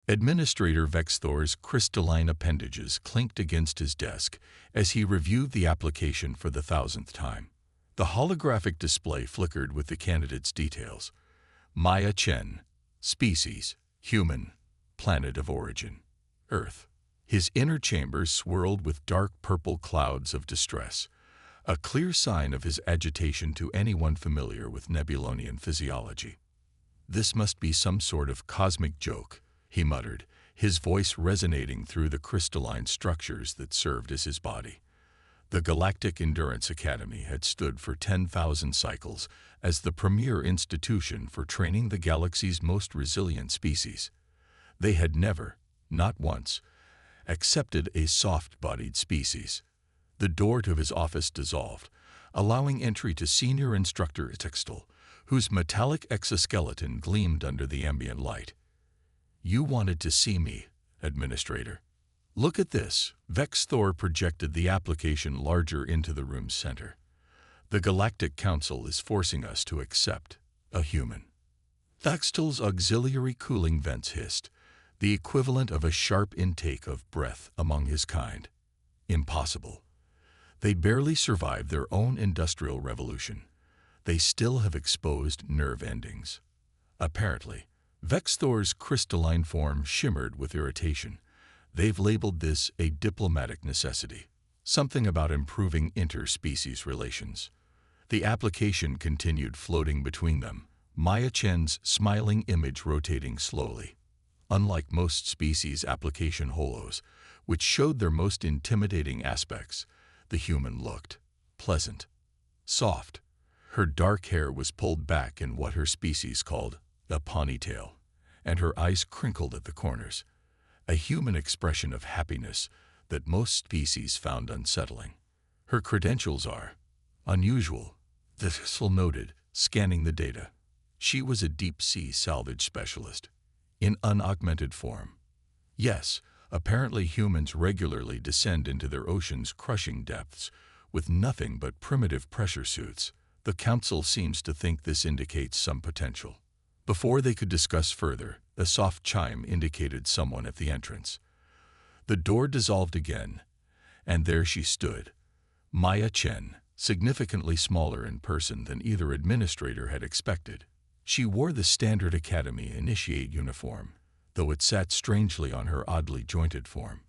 Administrator Vexthor's crystalline appendages clinked against his desk as he reviewed the application for the 1,000th time. The holographic display flickered with the candidate's details. Maya Chen, species, human, planet of origin, Earth. His inner chamber swirled with dark purple clouds of distress, a clear sign of his agitation to anyone familiar with Nebulonian physiology. "This must be some sort of cosmic joke," he muttered, his voice resonating through the crystalline structures that served as his body. The Galactic Endurance Academy had stood for 10,000 cycles as the premier institution for training the galaxy's most resilient species. They had never, not once, accepted a soft-bodied species. The door to his office dissolved, allowing entry to Senior Instructor Textile, whose metallic exoskeleton gleamed under the ambient light. "You wanted to see me, Administrator. Look at this." Vexthor projected the application larger into the room's center. "The Galactic Council is forcing us to accept a human." Textile's auxiliary cooling vents hissed, the equivalent of a sharp intake of breath among his kind. Impossible. They barely survived their own industrial revolution. They still have exposed nerve endings. Apparently, Vexthor's crystalline form shimmered with irritation. They've labeled this a diplomatic necessity, something about improving interspecies relations. The application continued floating between them, Maya Chen's smiling image rotating slowly. Unlike most species application holos, which showed their most intimidating aspects, the human looked pleasant, soft. Her dark hair was pulled back in what her species called a ponytail, and her eyes crinkled at the corners, a human expression of happiness that most species found unsettling. "Her credentials are unusual," the Textile noted, scanning the data. "She was a deep-sea salvage specialist, in unaugmented form. Yes, apparently humans regularly descend into their ocean's crushing depths with nothing but primitive pressure suits. The Council seems to think this indicates some potential." Before they could discuss further, a soft chime indicated someone at the entrance. The door dissolved again, and there she stood, Maya Chen, significantly smaller in person than either administrator had expected. She wore the standard Academy Initiate uniform, though it sat strangely on her oddly jointed form.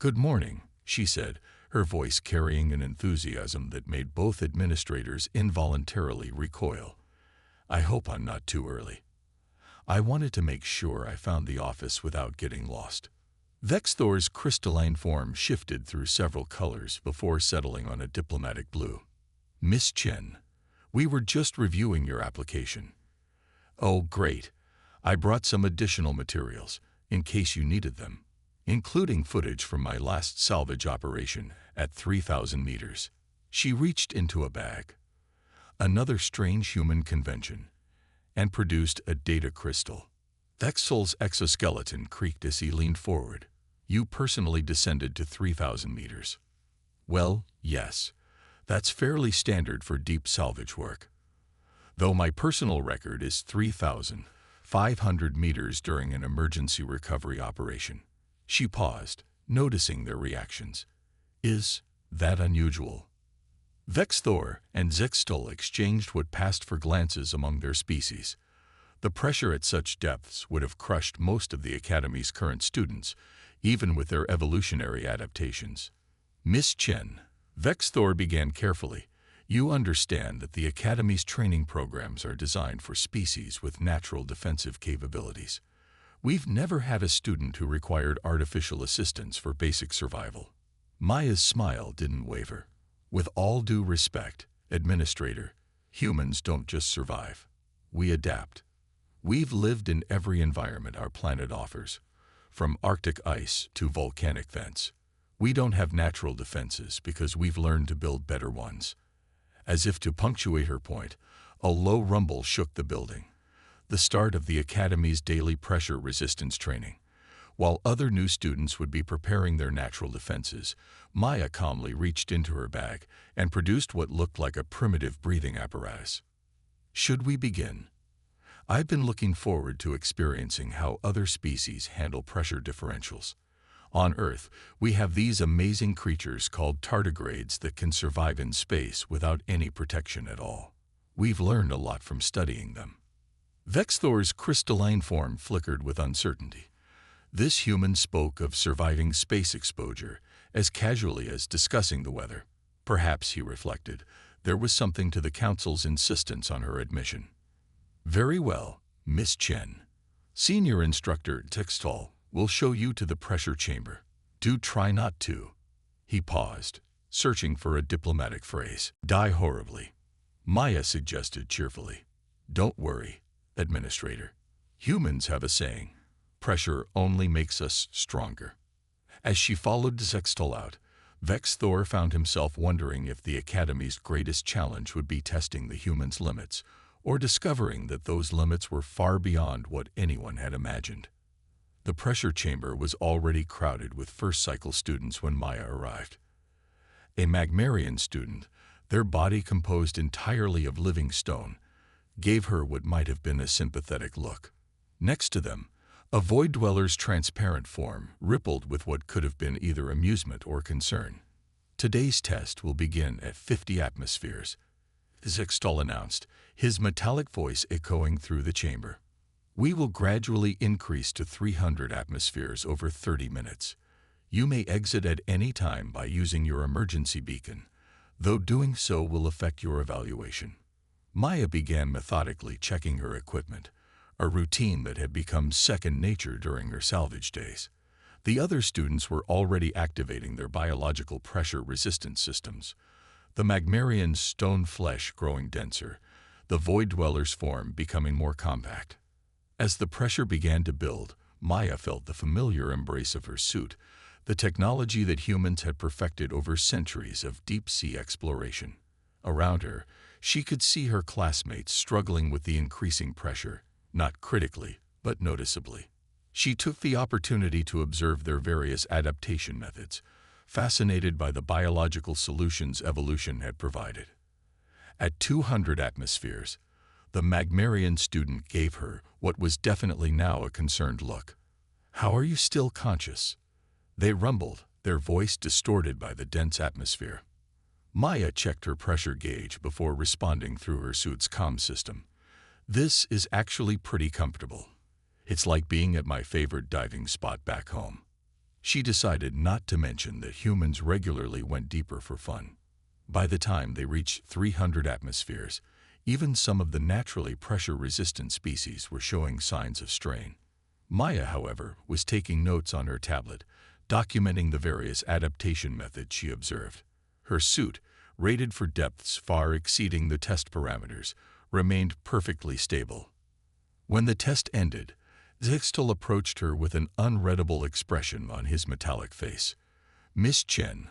"Good morning," she said, her voice carrying an enthusiasm that made both administrators involuntarily recoil. "I hope I'm not too early. I wanted to make sure I found the office without getting lost." Vexthor's crystalline form shifted through several colors before settling on a diplomatic blue. "Miss Chen, we were just reviewing your application." "Oh, great. I brought some additional materials, in case you needed them, including footage from my last salvage operation at 3,000 meters. She reached into a bag, another strange human convention, and produced a data crystal. Vexel's exoskeleton creaked as he leaned forward. "You personally descended to 3,000 meters. "Well, yes. That's fairly standard for deep salvage work. Though my personal record is 3,500 meters during an emergency recovery operation." She paused, noticing their reactions. "Is that unusual?" Vexthor and Zextol exchanged what passed for glances among their species. The pressure at such depths would have crushed most of the Academy's current students, even with their evolutionary adaptations. "Miss Chen," Vexthor began carefully, "you understand that the Academy's training programs are designed for species with natural defensive capabilities. We've never had a student who required artificial assistance for basic survival." Maya's smile didn't waver. "With all due respect, Administrator, humans don't just survive. We adapt. We've lived in every environment our planet offers, from Arctic ice to volcanic vents. We don't have natural defenses because we've learned to build better ones." As if to punctuate her point, a low rumble shook the building, the start of the Academy's daily pressure resistance training. While other new students would be preparing their natural defenses, Maya calmly reached into her bag and produced what looked like a primitive breathing apparatus. "Should we begin? I've been looking forward to experiencing how other species handle pressure differentials. On Earth, we have these amazing creatures called tardigrades that can survive in space without any protection at all. We've learned a lot from studying them. Vexthor's crystalline form flickered with uncertainty. This human spoke of surviving space exposure as casually as discussing the weather. Perhaps, he reflected, there was something to the Council's insistence on her admission. Very well, Miss Chen. Senior Instructor Textol will show you to the pressure chamber. Do try not to. He paused, searching for a diplomatic phrase. Die horribly, Maya suggested cheerfully. Don't worry, Administrator. Humans have a saying, pressure only makes us stronger. As she followed Textol out, Vexthor found himself wondering if the Academy's greatest challenge would be testing the humans' limits, or discovering that those limits were far beyond what anyone had imagined. The pressure chamber was already crowded with first-cycle students when Maya arrived. A Magmarian student, their body composed entirely of living stone, gave her what might have been a sympathetic look. Next to them, a Void Dweller's transparent form rippled with what could have been either amusement or concern. Today's test will begin at 50 atmospheres, Textol announced, his metallic voice echoing through the chamber. We will gradually increase to 300 atmospheres over 30 minutes. You may exit at any time by using your emergency beacon, though doing so will affect your evaluation. Maya began methodically checking her equipment, a routine that had become second nature during her salvage days. The other students were already activating their biological pressure resistance systems, the Magmarian's stone flesh growing denser, the Void Dweller's form becoming more compact. As the pressure began to build, Maya felt the familiar embrace of her suit, the technology that humans had perfected over centuries of deep-sea exploration. Around her, she could see her classmates struggling with the increasing pressure, not critically, but noticeably. She took the opportunity to observe their various adaptation methods, fascinated by the biological solutions evolution had provided. At 200 atmospheres, the Magmarian student gave her what was definitely now a concerned look. How are you still conscious? They rumbled, their voice distorted by the dense atmosphere. Maya checked her pressure gauge before responding through her suit's comm system. This is actually pretty comfortable. It's like being at my favorite diving spot back home. She decided not to mention that humans regularly went deeper for fun. By the time they reached 300 atmospheres, even some of the naturally pressure-resistant species were showing signs of strain. Maya, however, was taking notes on her tablet, documenting the various adaptation methods she observed. Her suit, rated for depths far exceeding the test parameters, remained perfectly stable. When the test ended, Textol approached her with an unreadable expression on his metallic face. Miss Chen,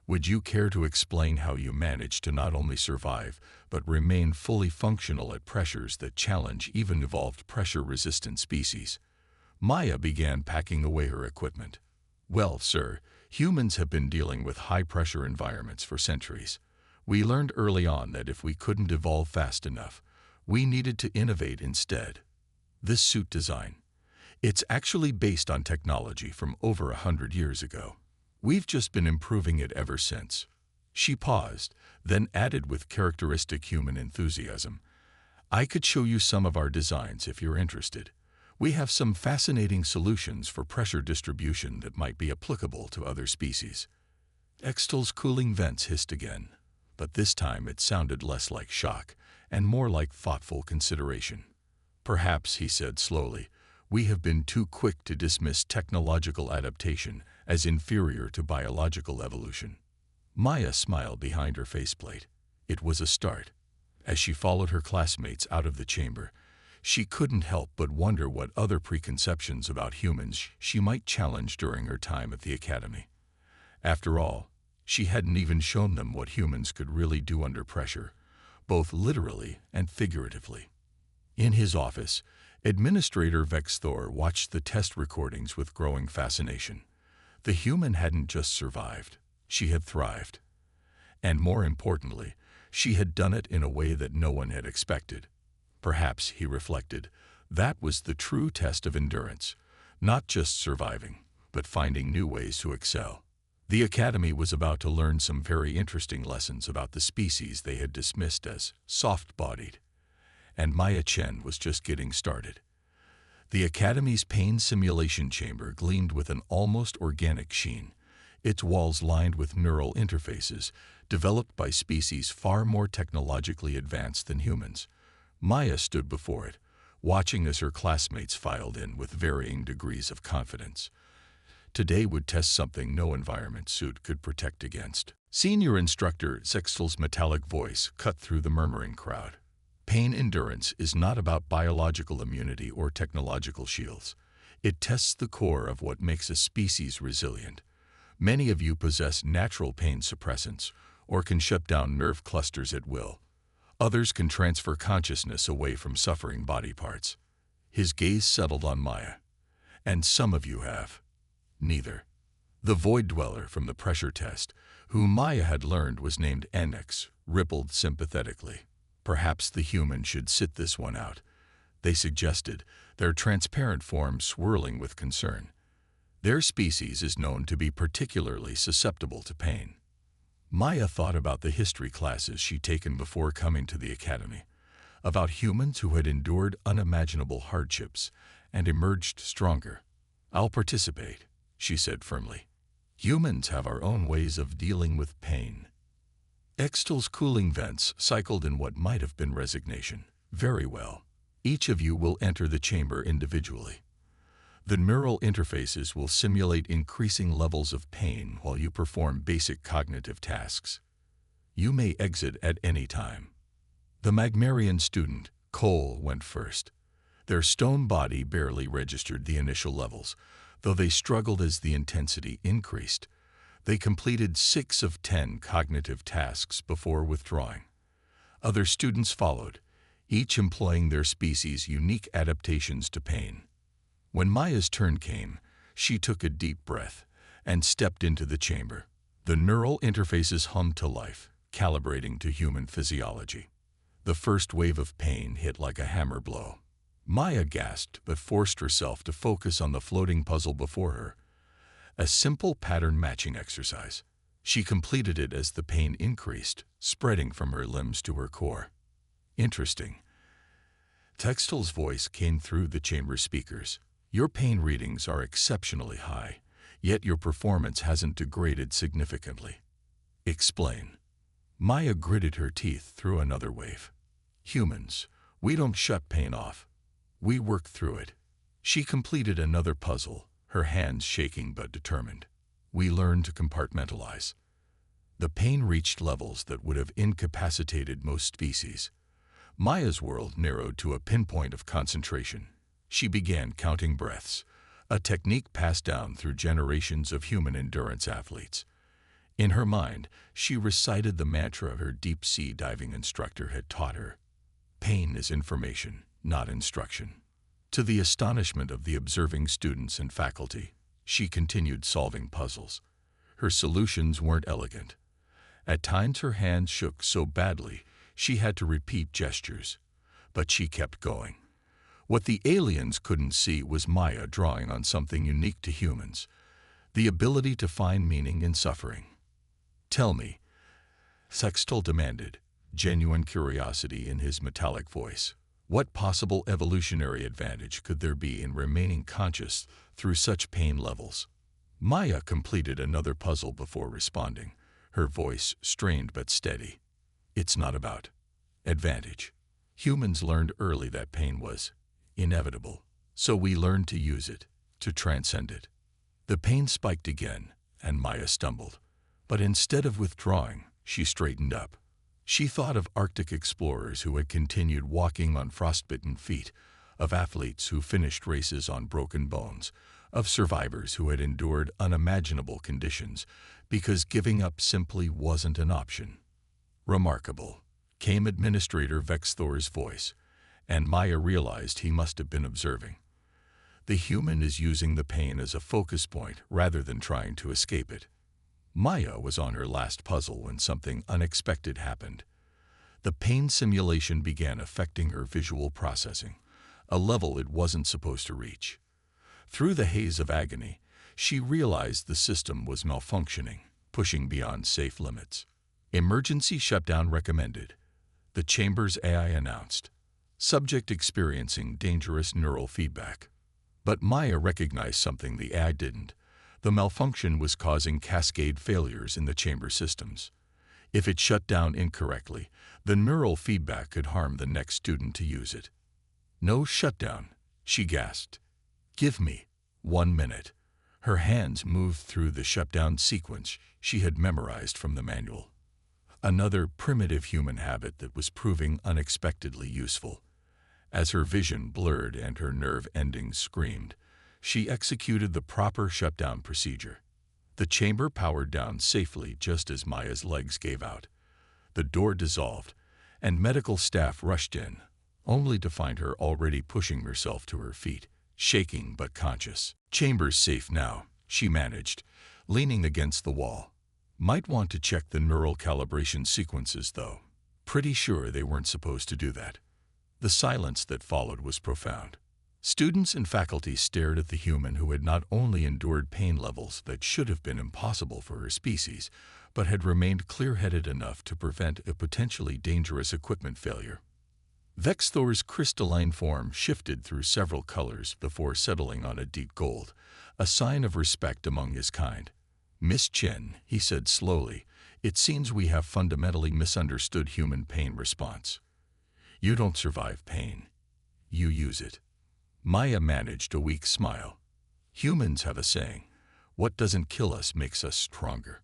would you care to explain how you managed to not only survive, but remain fully functional at pressures that challenge even evolved pressure-resistant species? Maya began packing away her equipment. Well, sir, humans have been dealing with high-pressure environments for centuries. We learned early on that if we couldn't evolve fast enough, we needed to innovate instead. This suit design, it's actually based on technology from over 100 years ago. We've just been improving it ever since. She paused, then added with characteristic human enthusiasm, I could show you some of our designs if you're interested. We have some fascinating solutions for pressure distribution that might be applicable to other species. Textol's cooling vents hissed again, but this time it sounded less like shock and more like thoughtful consideration. Perhaps, he said slowly, we have been too quick to dismiss technological adaptation as inferior to biological evolution. Maya smiled behind her faceplate. It was a start. As she followed her classmates out of the chamber, she couldn't help but wonder what other preconceptions about humans she might challenge during her time at the academy. After all, she hadn't even shown them what humans could really do under pressure, both literally and figuratively. In his office, Administrator Vexthor watched the test recordings with growing fascination. The human hadn't just survived, she had thrived. And more importantly, she had done it in a way that no one had expected. Perhaps, he reflected, that was the true test of endurance, not just surviving, but finding new ways to excel. The Academy was about to learn some very interesting lessons about the species they had dismissed as soft-bodied, and Maya Chen was just getting started. The Academy's pain simulation chamber gleamed with an almost organic sheen, its walls lined with neural interfaces developed by species far more technologically advanced than humans. Maya stood before it, watching as her classmates filed in with varying degrees of confidence. Today would test something no environment suit could protect against. Senior instructor Sextel's metallic voice cut through the murmuring crowd. Pain endurance is not about biological immunity or technological shields. It tests the core of what makes a species resilient. Many of you possess natural pain suppressants or can shut down nerve clusters at will. Others can transfer consciousness away from suffering body parts. His gaze settled on Maya. And some of you have. Neither. The Void Dweller from the pressure test, whom Maya had learned was named Enix, rippled sympathetically. Perhaps the human should sit this one out, they suggested, their transparent form swirling with concern. Their species is known to be particularly susceptible to pain. Maya thought about the history classes she'd taken before coming to the Academy, about humans who had endured unimaginable hardships and emerged stronger. I'll participate, she said firmly. Humans have our own ways of dealing with pain. Extel's cooling vents cycled in what might have been resignation. Very well. Each of you will enter the chamber individually. The neural interfaces will simulate increasing levels of pain while you perform basic cognitive tasks. You may exit at any time. The Magmarian student, Cole, went first. Their stone body barely registered the initial levels, though they struggled as the intensity increased. They completed 6 of 10 cognitive tasks before withdrawing. Other students followed, each employing their species' unique adaptations to pain. When Maya's turn came, she took a deep breath and stepped into the chamber. The neural interfaces hummed to life, calibrating to human physiology. The first wave of pain hit like a hammer blow. Maya gasped but forced herself to focus on the floating puzzle before her. A simple pattern matching exercise. She completed it as the pain increased, spreading from her limbs to her core. Interesting. Textel's voice came through the chamber speakers. Your pain readings are exceptionally high, yet your performance hasn't degraded significantly. Explain. Maya gritted her teeth through another wave. Humans, we don't shut pain off. We work through it. She completed another puzzle, her hands shaking but determined. We learn to compartmentalize. The pain reached levels that would have incapacitated most species. Maya's world narrowed to a pinpoint of concentration. She began counting breaths, a technique passed down through generations of human endurance athletes. In her mind, she recited the mantra her deep-sea diving instructor had taught her. Pain is information, not instruction. To the astonishment of the observing students and faculty, she continued solving puzzles. Her solutions weren't elegant. At times her hands shook so badly she had to repeat gestures, but she kept going. What the aliens couldn't see was Maya drawing on something unique to humans, the ability to find meaning in suffering. Tell me, Sextel demanded, genuine curiosity in his metallic voice. What possible evolutionary advantage could there be in remaining conscious through such pain levels? Maya completed another puzzle before responding, her voice strained but steady. It's not about advantage. Humans learned early that pain was inevitable, so we learned to use it, to transcend it. The pain spiked again, and Maya stumbled. But instead of withdrawing, she straightened up. She thought of Arctic explorers who had continued walking on frostbitten feet, of athletes who finished races on broken bones, of survivors who had endured unimaginable conditions because giving up simply wasn't an option. Remarkable, came Administrator Vexthor's voice, and Maya realized he must have been observing. The human is using the pain as a focus point rather than trying to escape it. Maya was on her last puzzle when something unexpected happened. The pain simulation began affecting her visual processing, a level it wasn't supposed to reach. Through the haze of agony, she realized the system was malfunctioning, pushing beyond safe limits. Emergency shutdown recommended, the chamber's AI announced. Subject experiencing dangerous neural feedback. But Maya recognized something the AI didn't. The malfunction was causing cascade failures in the chamber systems. If it shut down incorrectly, the neural feedback could harm the next student to use it. No shutdown, she gasped. Give me 1 minute. Her hands moved through the shutdown sequence she had memorized from the manual. Another primitive human habit that was proving unexpectedly useful. As her vision blurred and her nerve endings screamed, she executed the proper shutdown procedure. The chamber powered down safely just as Maya's legs gave out. The door dissolved, and medical staff rushed in, only to find her already pushing herself to her feet, shaking but conscious. Chamber's safe now, she managed, leaning against the wall. Might want to check the neural calibration sequences, though. Pretty sure they weren't supposed to do that. The silence that followed was profound. Students and faculty stared at the human who had not only endured pain levels that should have been impossible for her species, but had remained clear-headed enough to prevent a potentially dangerous equipment failure. Vexthor's crystalline form shifted through several colors before settling on a deep gold, a sign of respect among his kind. Miss Chen, he said slowly, it seems we have fundamentally misunderstood human pain response. You don't survive pain. You use it. Maya managed a weak smile. Humans have a saying, what doesn't kill us makes us stronger.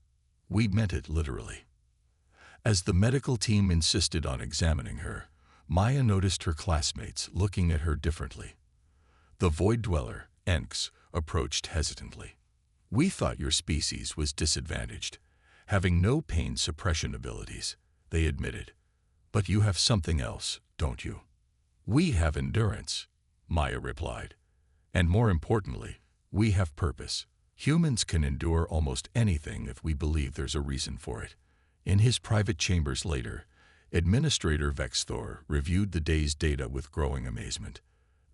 We meant it literally. As the medical team insisted on examining her, Maya noticed her classmates looking at her differently. The Void Dweller, Enx, approached hesitantly. We thought your species was disadvantaged, having no pain suppression abilities, they admitted. But you have something else, don't you? We have endurance, Maya replied. And more importantly, we have purpose. Humans can endure almost anything if we believe there's a reason for it. In his private chambers later, Administrator Vexthor reviewed the day's data with growing amazement.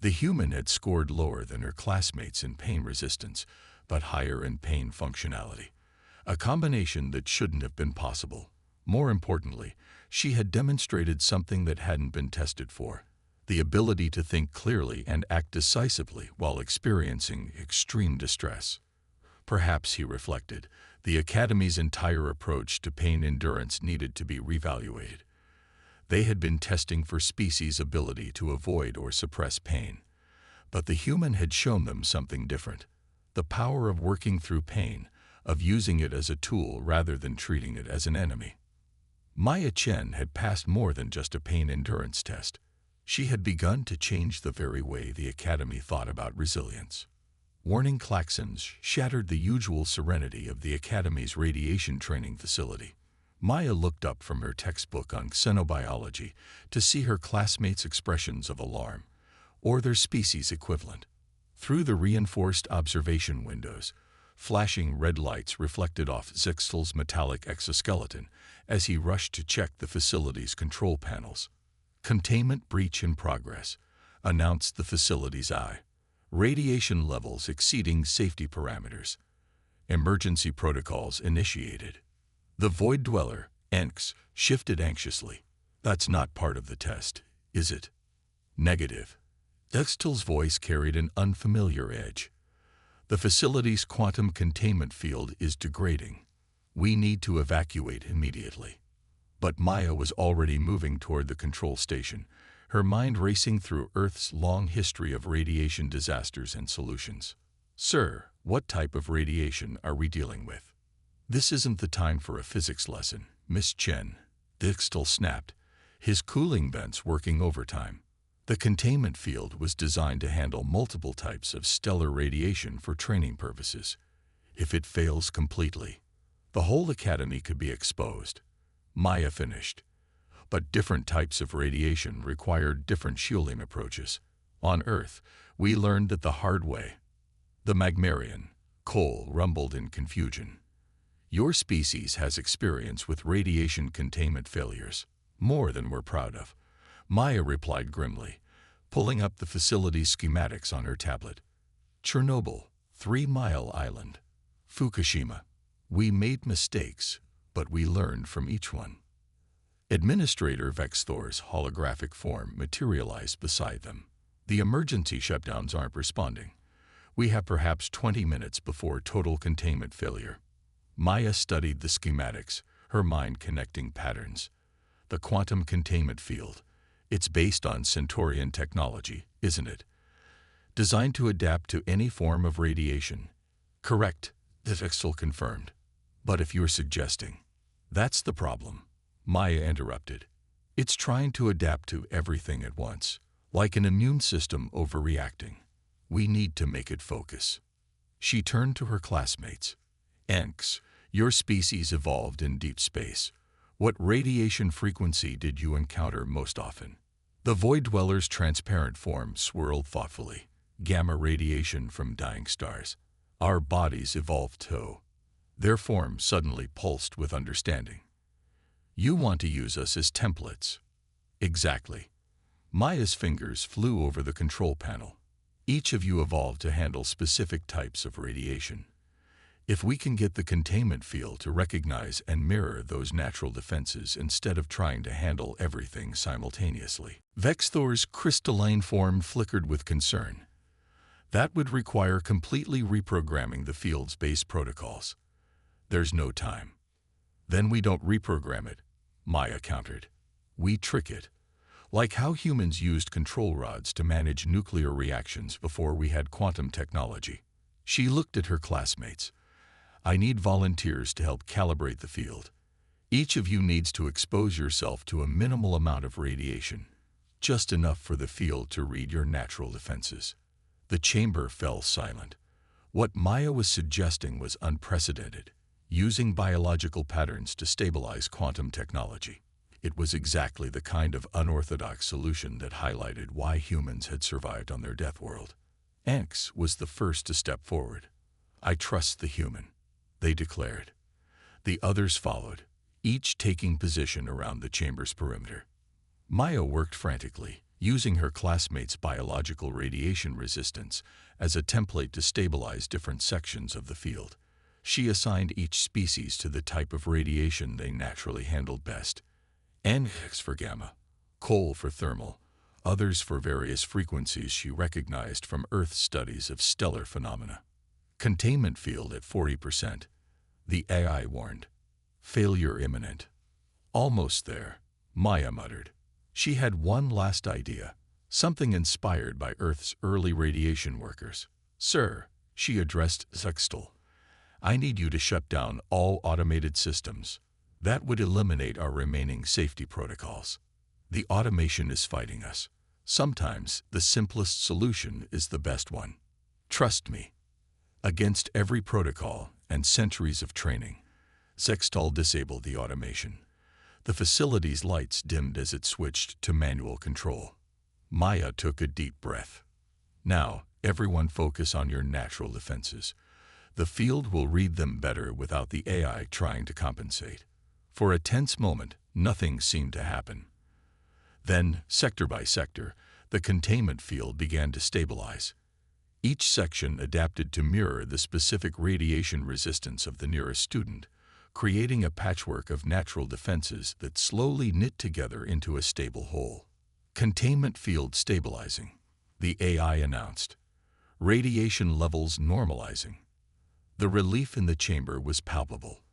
The human had scored lower than her classmates in pain resistance, but higher in pain functionality. A combination that shouldn't have been possible. More importantly, she had demonstrated something that hadn't been tested for. The ability to think clearly and act decisively while experiencing extreme distress. Perhaps, he reflected, the Academy's entire approach to pain endurance needed to be reevaluated. They had been testing for species' ability to avoid or suppress pain. But the human had shown them something different. The power of working through pain, of using it as a tool rather than treating it as an enemy. Maya Chen had passed more than just a pain endurance test. She had begun to change the very way the Academy thought about resilience. Warning klaxons shattered the usual serenity of the Academy's radiation training facility. Maya looked up from her textbook on xenobiology to see her classmates' expressions of alarm, or their species equivalent. Through the reinforced observation windows, flashing red lights reflected off Zixtel's metallic exoskeleton as he rushed to check the facility's control panels. Containment breach in progress, announced the facility's eye. Radiation levels exceeding safety parameters. Emergency protocols initiated. The Void Dweller, Enx, shifted anxiously. That's not part of the test, is it? Negative. Zixtel's voice carried an unfamiliar edge. The facility's quantum containment field is degrading. We need to evacuate immediately. But Maya was already moving toward the control station, her mind racing through Earth's long history of radiation disasters and solutions. Sir, what type of radiation are we dealing with? This isn't the time for a physics lesson, Miss Chen. Zixtel snapped, his cooling vents working overtime. The containment field was designed to handle multiple types of stellar radiation for training purposes. If it fails completely, the whole Academy could be exposed. Maya finished. But different types of radiation required different shielding approaches. On Earth, we learned it the hard way. The Magmarian, Cole, rumbled in confusion. Your species has experience with radiation containment failures. More than we're proud of, Maya replied grimly, pulling up the facility's schematics on her tablet. Chernobyl, 3 Mile Island. Fukushima. We made mistakes, but we learned from each one. Administrator Vexthor's holographic form materialized beside them. The emergency shutdowns aren't responding. We have perhaps 20 minutes before total containment failure. Maya studied the schematics, her mind connecting patterns. The quantum containment field. It's based on Centaurian technology, isn't it? Designed to adapt to any form of radiation. Correct, Vexthor confirmed. But if you're suggesting, that's the problem, Maya interrupted. It's trying to adapt to everything at once, like an immune system overreacting. We need to make it focus. She turned to her classmates. Enks, your species evolved in deep space. What radiation frequency did you encounter most often? The Void Dweller's transparent form swirled thoughtfully. Gamma radiation from dying stars. Our bodies evolved too. Their form suddenly pulsed with understanding. You want to use us as templates. Exactly. Maya's fingers flew over the control panel. Each of you evolved to handle specific types of radiation. If we can get the containment field to recognize and mirror those natural defenses instead of trying to handle everything simultaneously. Vexthor's crystalline form flickered with concern. That would require completely reprogramming the field's base protocols. There's no time. Then we don't reprogram it, Maya countered. We trick it. Like how humans used control rods to manage nuclear reactions before we had quantum technology. She looked at her classmates. I need volunteers to help calibrate the field. Each of you needs to expose yourself to a minimal amount of radiation, just enough for the field to read your natural defenses. The chamber fell silent. What Maya was suggesting was unprecedented, using biological patterns to stabilize quantum technology. It was exactly the kind of unorthodox solution that highlighted why humans had survived on their death world. Enks was the first to step forward. I trust the human, they declared. The others followed, each taking position around the chamber's perimeter. Maya worked frantically, using her classmates' biological radiation resistance as a template to stabilize different sections of the field. She assigned each species to the type of radiation they naturally handled best. X for gamma, coal for thermal, others for various frequencies she recognized from Earth studies of stellar phenomena. Containment field at 40%. The AI warned. Failure imminent. Almost there, Maya muttered. She had one last idea, something inspired by Earth's early radiation workers. Sir, she addressed Vexthor, I need you to shut down all automated systems. That would eliminate our remaining safety protocols. The automation is fighting us. Sometimes the simplest solution is the best one. Trust me. Against every protocol and centuries of training, Vexthor disabled the automation. The facility's lights dimmed as it switched to manual control. Maya took a deep breath. Now, everyone focus on your natural defenses. The field will read them better without the AI trying to compensate. For a tense moment, nothing seemed to happen. Then, sector by sector, the containment field began to stabilize. Each section adapted to mirror the specific radiation resistance of the nearest student, creating a patchwork of natural defenses that slowly knit together into a stable whole. Containment field stabilizing, the AI announced. Radiation levels normalizing. The relief in the chamber was palpable.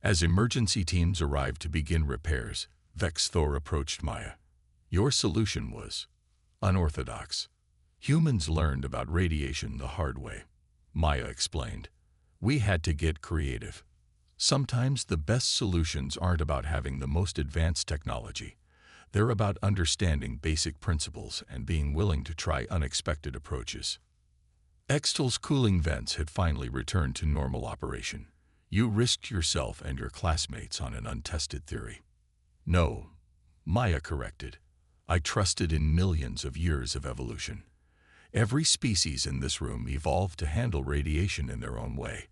As emergency teams arrived to begin repairs, Vexthor approached Maya. Your solution was unorthodox. Humans learned about radiation the hard way, Maya explained. We had to get creative. Sometimes the best solutions aren't about having the most advanced technology. They're about understanding basic principles and being willing to try unexpected approaches. Vexthor's cooling vents had finally returned to normal operation. You risked yourself and your classmates on an untested theory. No, Maya corrected. I trusted in millions of years of evolution. Every species in this room evolved to handle radiation in their own way.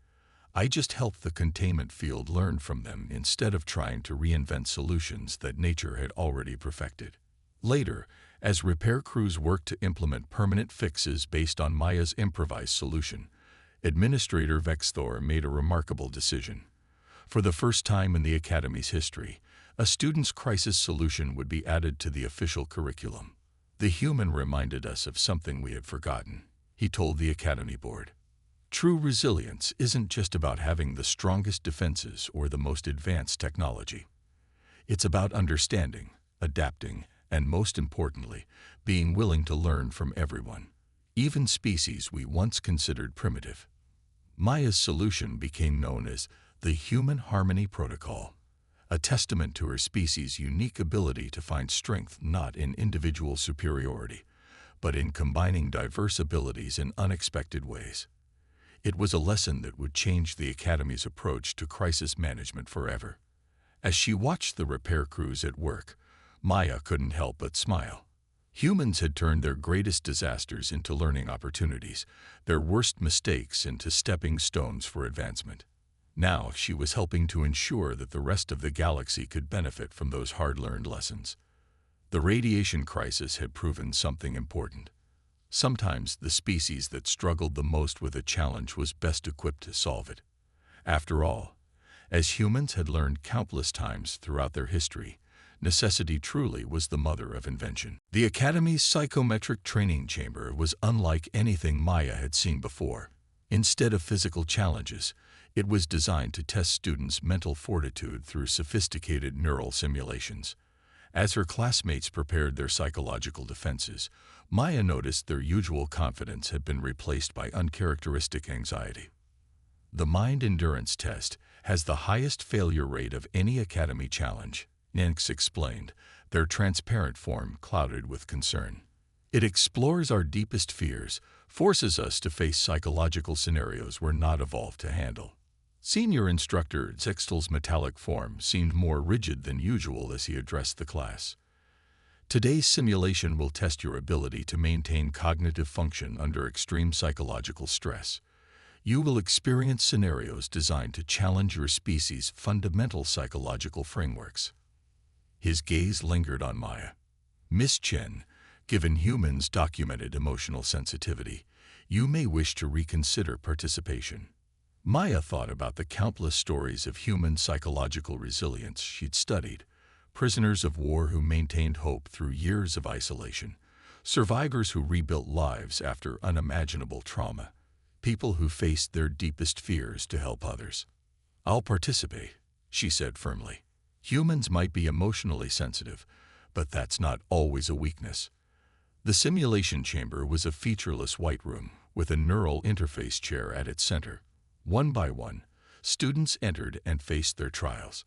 I just helped the containment field learn from them instead of trying to reinvent solutions that nature had already perfected. Later, as repair crews worked to implement permanent fixes based on Maya's improvised solution, Administrator Vexthor made a remarkable decision. For the first time in the Academy's history, a student's crisis solution would be added to the official curriculum. The human reminded us of something we had forgotten, he told the Academy Board. True resilience isn't just about having the strongest defenses or the most advanced technology. It's about understanding, adapting, and most importantly, being willing to learn from everyone, even species we once considered primitive. Maya's solution became known as the Human Harmony Protocol, a testament to her species' unique ability to find strength not in individual superiority, but in combining diverse abilities in unexpected ways. It was a lesson that would change the Academy's approach to crisis management forever. As she watched the repair crews at work, Maya couldn't help but smile. Humans had turned their greatest disasters into learning opportunities, their worst mistakes into stepping stones for advancement. Now she was helping to ensure that the rest of the galaxy could benefit from those hard-learned lessons. The radiation crisis had proven something important. Sometimes the species that struggled the most with a challenge was best equipped to solve it. After all, as humans had learned countless times throughout their history, necessity truly was the mother of invention. The Academy's psychometric training chamber was unlike anything Maya had seen before. Instead of physical challenges, it was designed to test students' mental fortitude through sophisticated neural simulations. As her classmates prepared their psychological defenses, Maya noticed their usual confidence had been replaced by uncharacteristic anxiety. The mind endurance test has the highest failure rate of any Academy challenge, Ninx explained, their transparent form clouded with concern. It explores our deepest fears, forces us to face psychological scenarios we're not evolved to handle. Senior instructor Zextel's metallic form seemed more rigid than usual as he addressed the class. Today's simulation will test your ability to maintain cognitive function under extreme psychological stress. You will experience scenarios designed to challenge your species' fundamental psychological frameworks. His gaze lingered on Maya. Miss Chen, given humans' documented emotional sensitivity, you may wish to reconsider participation. Maya thought about the countless stories of human psychological resilience she'd studied, prisoners of war who maintained hope through years of isolation, survivors who rebuilt lives after unimaginable trauma, people who faced their deepest fears to help others. I'll participate, she said firmly. Humans might be emotionally sensitive, but that's not always a weakness. The simulation chamber was a featureless white room with a neural interface chair at its center. One by one, students entered and faced their trials.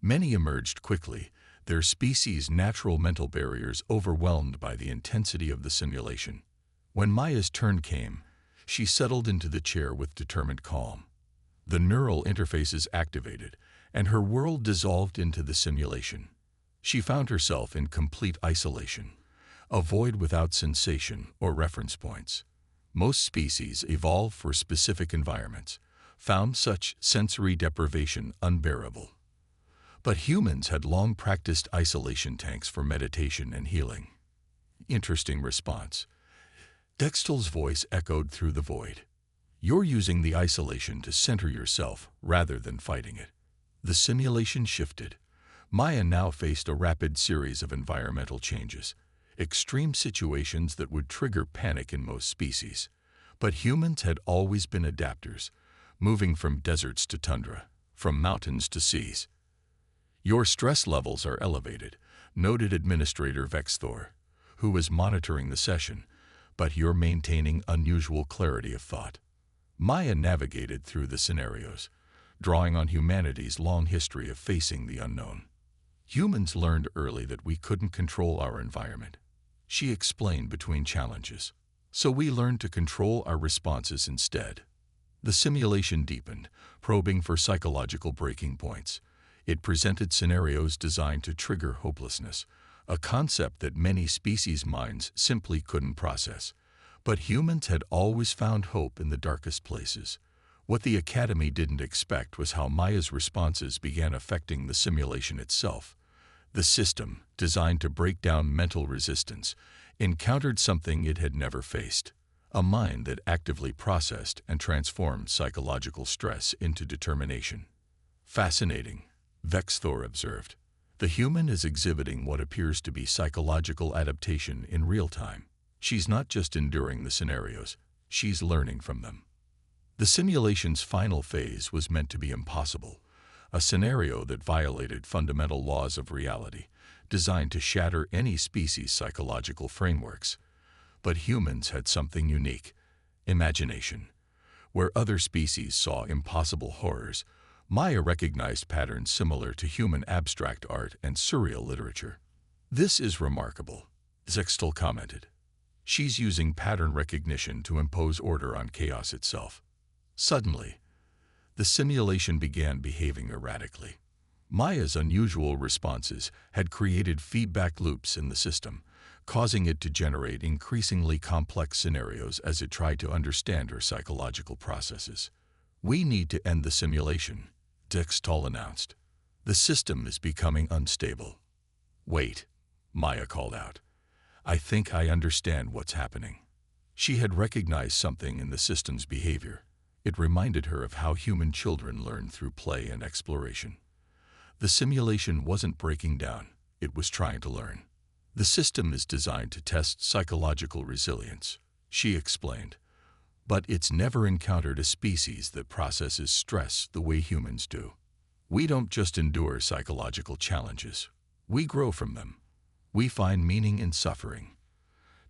Many emerged quickly, their species' natural mental barriers overwhelmed by the intensity of the simulation. When Maya's turn came, she settled into the chair with determined calm. The neural interfaces activated, and her world dissolved into the simulation. She found herself in complete isolation, a void without sensation or reference points. Most species evolve for specific environments, found such sensory deprivation unbearable. But humans had long practiced isolation tanks for meditation and healing. Interesting response. Dextel's voice echoed through the void. You're using the isolation to center yourself rather than fighting it. The simulation shifted. Maya now faced a rapid series of environmental changes, extreme situations that would trigger panic in most species. But humans had always been adapters, moving from deserts to tundra, from mountains to seas. Your stress levels are elevated, noted Administrator Vexthor, who was monitoring the session, but you're maintaining unusual clarity of thought. Maya navigated through the scenarios, drawing on humanity's long history of facing the unknown. Humans learned early that we couldn't control our environment, she explained between challenges. So we learned to control our responses instead. The simulation deepened, probing for psychological breaking points. It presented scenarios designed to trigger hopelessness, a concept that many species' minds simply couldn't process. But humans had always found hope in the darkest places. What the Academy didn't expect was how Maya's responses began affecting the simulation itself. The system, designed to break down mental resistance, encountered something it had never faced: a mind that actively processed and transformed psychological stress into determination. "Fascinating," Vexthor observed. "The human is exhibiting what appears to be psychological adaptation in real time. She's not just enduring the scenarios, she's learning from them." The simulation's final phase was meant to be impossible, a scenario that violated fundamental laws of reality, designed to shatter any species' psychological frameworks. But humans had something unique: imagination. Where other species saw impossible horrors, Maya recognized patterns similar to human abstract art and surreal literature. "This is remarkable," Zextal commented. "She's using pattern recognition to impose order on chaos itself." Suddenly, the simulation began behaving erratically. Maya's unusual responses had created feedback loops in the system, causing it to generate increasingly complex scenarios as it tried to understand her psychological processes. "We need to end the simulation," Dextal announced. "The system is becoming unstable." "Wait," Maya called out. "I think I understand what's happening." She had recognized something in the system's behavior. It reminded her of how human children learn through play and exploration. The simulation wasn't breaking down, it was trying to learn. "The system is designed to test psychological resilience," she explained, "but it's never encountered a species that processes stress the way humans do. We don't just endure psychological challenges, we grow from them. We find meaning in suffering,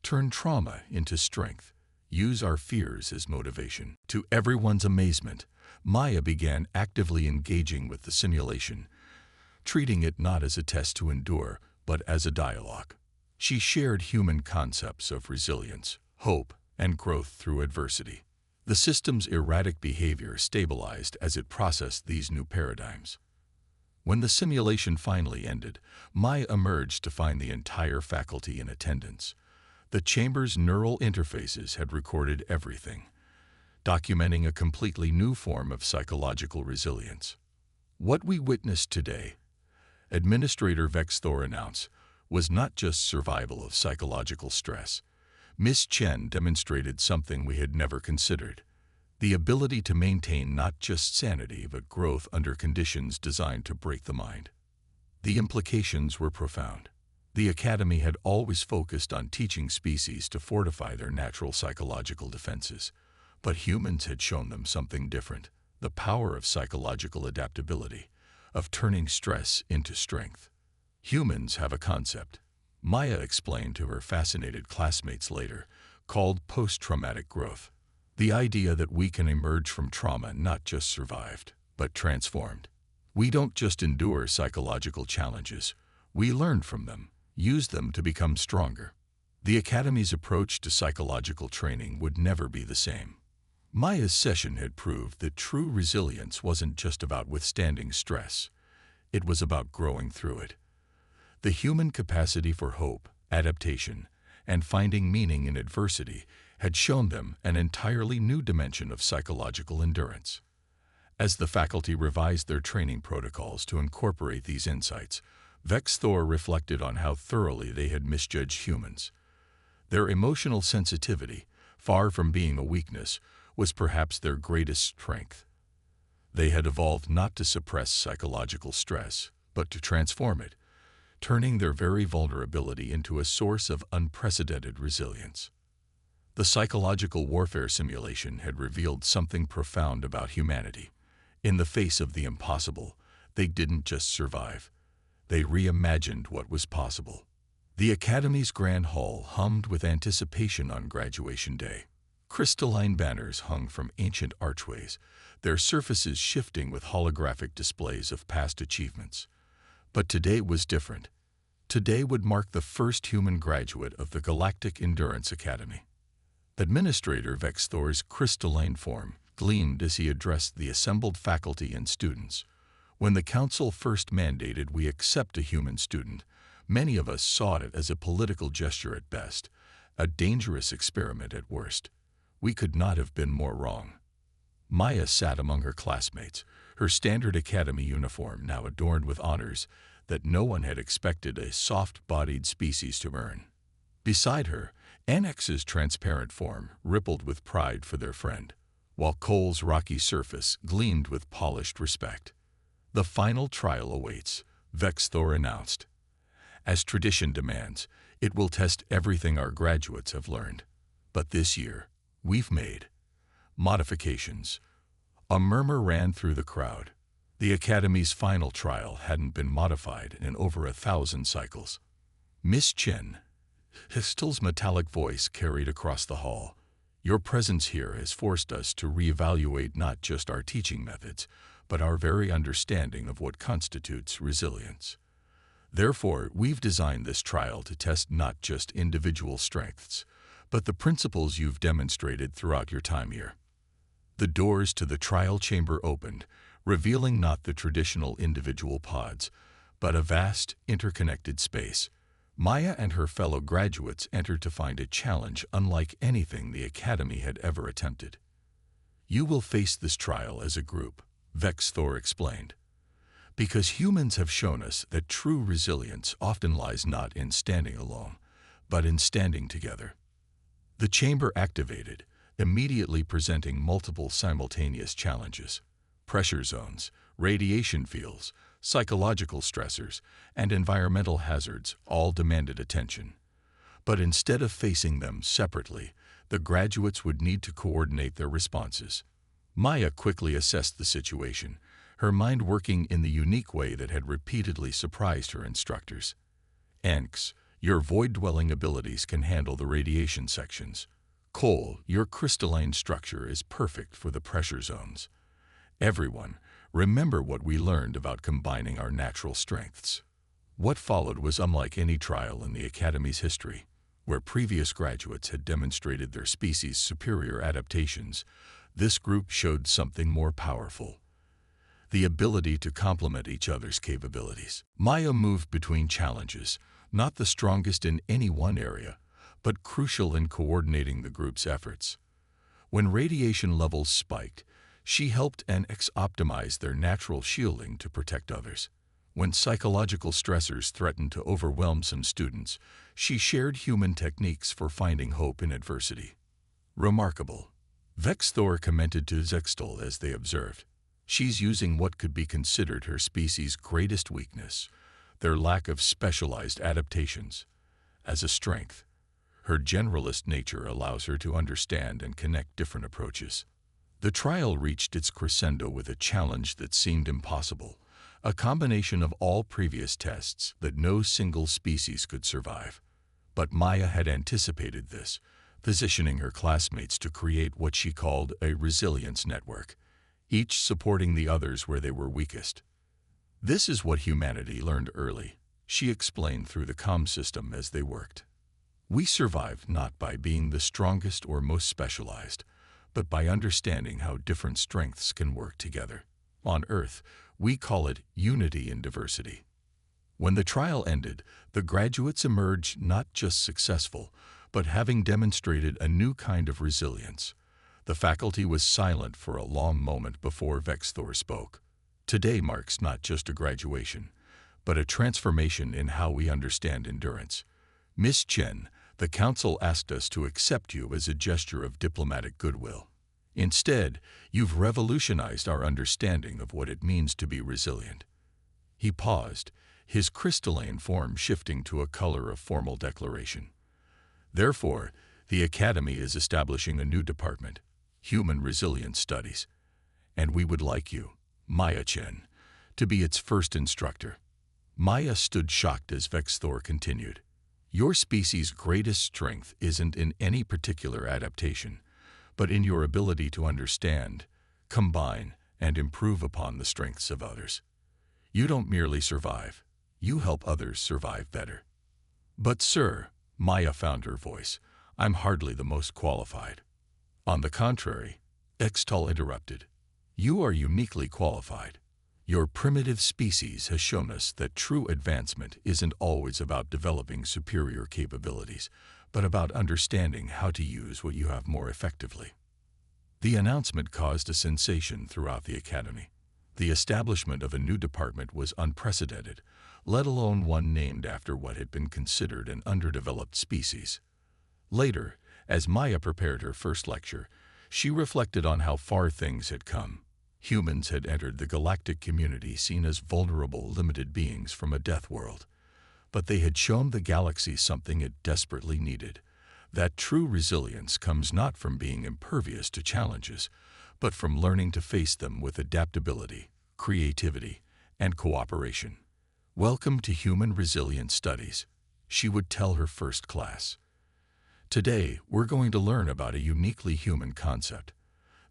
turn trauma into strength, use our fears as motivation." To everyone's amazement, Maya began actively engaging with the simulation, treating it not as a test to endure, but as a dialogue. She shared human concepts of resilience, hope, and growth through adversity. The system's erratic behavior stabilized as it processed these new paradigms. When the simulation finally ended, Maya emerged to find the entire faculty in attendance. The chamber's neural interfaces had recorded everything, documenting a completely new form of psychological resilience. "What we witnessed today," Administrator Vexthor announced, "was not just survival of psychological stress. Miss Chen demonstrated something we had never considered: the ability to maintain not just sanity but growth under conditions designed to break the mind." The implications were profound. The Academy had always focused on teaching species to fortify their natural psychological defenses, but humans had shown them something different: the power of psychological adaptability, of turning stress into strength. "Humans have a concept," Maya explained to her fascinated classmates later, "called post-traumatic growth. The idea that we can emerge from trauma not just survived, but transformed. We don't just endure psychological challenges, we learn from them, use them to become stronger." The Academy's approach to psychological training would never be the same. Maya's session had proved that true resilience wasn't just about withstanding stress, it was about growing through it. The human capacity for hope, adaptation, and finding meaning in adversity had shown them an entirely new dimension of psychological endurance. As the faculty revised their training protocols to incorporate these insights, Vexthor reflected on how thoroughly they had misjudged humans. Their emotional sensitivity, far from being a weakness, was perhaps their greatest strength. They had evolved not to suppress psychological stress, but to transform it, turning their very vulnerability into a source of unprecedented resilience. The psychological warfare simulation had revealed something profound about humanity. In the face of the impossible, they didn't just survive, they reimagined what was possible. The Academy's Grand Hall hummed with anticipation on graduation day. Crystalline banners hung from ancient archways, their surfaces shifting with holographic displays of past achievements. But today was different. Today would mark the first human graduate of the Galactic Endurance Academy. Administrator Vexthor's crystalline form gleamed as he addressed the assembled faculty and students. When the council first mandated we accept a human student, many of us saw it as a political gesture at best, a dangerous experiment at worst. We could not have been more wrong. Maya sat among her classmates, her standard academy uniform now adorned with honors that no one had expected a soft-bodied species to earn. Beside her, NX's transparent form rippled with pride for their friend, while Cole's rocky surface gleamed with polished respect. "The final trial awaits," Vexthor announced. "As tradition demands, it will test everything our graduates have learned. But this year, we've made modifications." A murmur ran through the crowd. The Academy's final trial hadn't been modified in over 1,000 cycles. "Miss Chen," Histel's metallic voice carried across the hall, "your presence here has forced us to reevaluate not just our teaching methods, but our very understanding of what constitutes resilience. Therefore, we've designed this trial to test not just individual strengths, but the principles you've demonstrated throughout your time here." The doors to the trial chamber opened, revealing not the traditional individual pods, but a vast, interconnected space. Maya and her fellow graduates entered to find a challenge unlike anything the Academy had ever attempted. "You will face this trial as a group," Vexthor explained, "because humans have shown us that true resilience often lies not in standing alone, but in standing together." The chamber activated, immediately presenting multiple simultaneous challenges. Pressure zones, radiation fields, psychological stressors, and environmental hazards all demanded attention. But instead of facing them separately, the graduates would need to coordinate their responses. Maya quickly assessed the situation, her mind working in the unique way that had repeatedly surprised her instructors. "Enx, your void-dwelling abilities can handle the radiation sections. Cole, your crystalline structure is perfect for the pressure zones. Everyone, remember what we learned about combining our natural strengths." What followed was unlike any trial in the Academy's history, where previous graduates had demonstrated their species' superior adaptations. This group showed something more powerful: the ability to complement each other's capabilities. Maya moved between challenges, not the strongest in any one area, but crucial in coordinating the group's efforts. When radiation levels spiked, she helped NX optimize their natural shielding to protect others. When psychological stressors threatened to overwhelm some students, she shared human techniques for finding hope in adversity. "Remarkable," Vexthor commented to Zextel as they observed. "She's using what could be considered her species' greatest weakness, their lack of specialized adaptations, as a strength. Her generalist nature allows her to understand and connect different approaches." The trial reached its crescendo with a challenge that seemed impossible, a combination of all previous tests that no single species could survive. But Maya had anticipated this, positioning her classmates to create what she called a resilience network, each supporting the others where they were weakest. "This is what humanity learned early," she explained through the comm system as they worked. "We survived not by being the strongest or most specialized, but by understanding how different strengths can work together. On Earth, we call it unity in diversity." When the trial ended, the graduates emerged not just successful, but having demonstrated a new kind of resilience. The faculty was silent for a long moment before Vexthor spoke. "Today marks not just a graduation, but a transformation in how we understand endurance. Miss Chen, the Council asked us to accept you as a gesture of diplomatic goodwill. Instead, you've revolutionized our understanding of what it means to be resilient." He paused, his crystalline form shifting to a color of formal declaration. "Therefore, the Academy is establishing a new department, Human Resilience Studies, and we would like you, Maya Chen, to be its first instructor." Maya stood shocked as Vexthor continued. "Your species' greatest strength isn't in any particular adaptation, but in your ability to understand, combine, and improve upon the strengths of others. You don't merely survive, you help others survive better." "But sir," Maya found her voice, "I'm hardly the most qualified." "On the contrary," Extal interrupted, "you are uniquely qualified. Your primitive species has shown us that true advancement isn't always about developing superior capabilities, but about understanding how to use what you have more effectively." The announcement caused a sensation throughout the academy. The establishment of a new department was unprecedented, let alone one named after what had been considered an underdeveloped species. Later, as Maya prepared her first lecture, she reflected on how far things had come. Humans had entered the galactic community seen as vulnerable, limited beings from a death world. But they had shown the galaxy something it desperately needed. That true resilience comes not from being impervious to challenges, but from learning to face them with adaptability, creativity, and cooperation. "Welcome to Human Resilience Studies," she would tell her first class. "Today, we're going to learn about a uniquely human concept,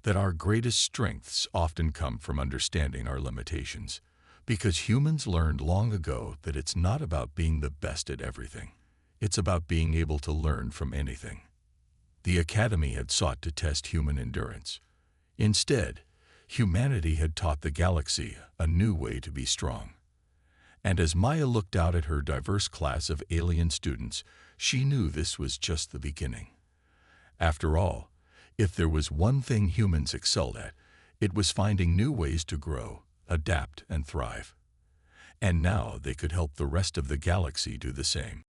that our greatest strengths often come from understanding our limitations, because humans learned long ago that it's not about being the best at everything. It's about being able to learn from anything." The Academy had sought to test human endurance. Instead, humanity had taught the galaxy a new way to be strong. And as Maya looked out at her diverse class of alien students, she knew this was just the beginning. After all, if there was one thing humans excelled at, it was finding new ways to grow, adapt, and thrive. And now they could help the rest of the galaxy do the same.